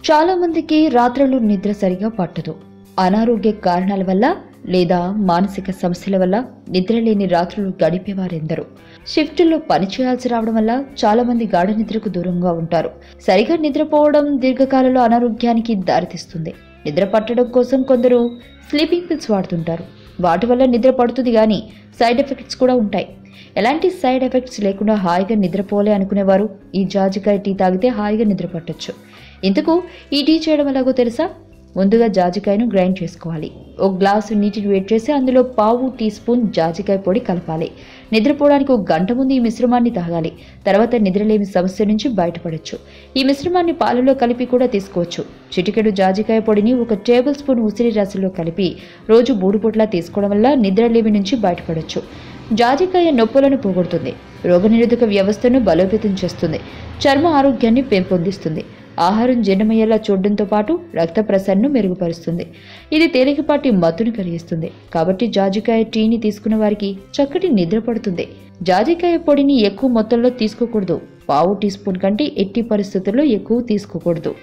చాలా మందికి రాత్రులు నిద్ర సరిగా పట్టదు. అనారోగ్య కారణాల వల్ల లేదా మానసిక సమస్యల వల్ల నిద్రలేని రాత్రులు గడిపేవారెందరో. షిఫ్టుల్లో పనిచేయాల్సి రావడం వల్ల చాలా మంది గాఢ నిద్రకు దూరంగా ఉంటారు. సరిగా నిద్రపోవడం దీర్ఘకాలంలో అనారోగ్యానికి దారితీస్తుంది. నిద్ర పట్టడం కోసం కొందరు స్లీపింగ్ పిల్స్ వాడుతుంటారు. వాటి వల్ల నిద్ర పడుతుంది కానీ సైడ్ ఎఫెక్ట్స్ కూడా ఉంటాయి. ఎలాంటి సైడ్ ఎఫెక్ట్స్ లేకుండా హాయిగా నిద్రపోలే అనుకునేవారు ఈ జాజికాయ టీ తాగితే హాయిగా నిద్ర పట్టొచ్చు. ఇంతకు ఈ టీ చేయడం ఎలాగో తెలుసా? ముందుగా జాజికాయను గ్రైండ్ చేసుకోవాలి. ఒక గ్లాసు నీటిని వేడి చేసి అందులో పావు టీ స్పూన్ జాజికాయ పొడి కలపాలి. నిద్రపోవడానికి 1 గంట ముందు ఈ మిశ్రమాన్ని తాగాలి. తర్వాత నిద్రలేమి సమస్య నుంచి బయటపడొచ్చు. ఈ మిశ్రమాన్ని పాలలో కలిపి కూడా తీసుకోవచ్చు. చిటికెడు జాజికాయ పొడిని 1 టేబుల్ స్పూన్ ఉసిరి రసంలో కలిపి రోజు 3 పూట్ల తీసుకోవడం వల్ల నిద్రలేమి నుంచి బయటపడొచ్చు. జాజికాయ నొప్పులను పోగొడుతుంది. రోగనిరోధక వ్యవస్థను బలోపేతం చేస్తుంది. చర్మ ఆరోగ్యాన్ని పెంపొందిస్తుంది. ఆహారం జీర్ణమయ్యేలా చూడడంతో పాటు రక్త ప్రసరణను మెరుగుపరుస్తుంది. ఇది తేలికపాటి మత్తును కలిగిస్తుంది. కాబట్టి జాజికాయ టీని తీసుకున్న వారికి చక్కటి నిద్ర పడుతుంది. జాజికాయ పొడిని ఎక్కువ మొత్తంలో తీసుకోకూడదు. పావు టీ స్పూన్ కంటే ఎట్టి పరిస్థితుల్లో ఎక్కువ తీసుకోకూడదు.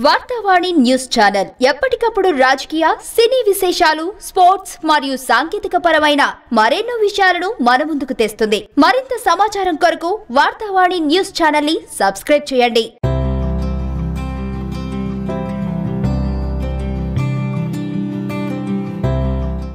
వార్తావాణి న్యూస్ ఛానల్ ఎప్పటికప్పుడు రాజకీయ, సినీ విశేషాలు, స్పోర్ట్స్ మరియు సాంకేతిక పరమైన మరెన్నో విషయాలను మన ముందుకు తెస్తుంది. మరింత సమాచారం కొరకు వార్తావాణి న్యూస్ ఛానల్ ని సబ్స్క్రైబ్ చేయండి.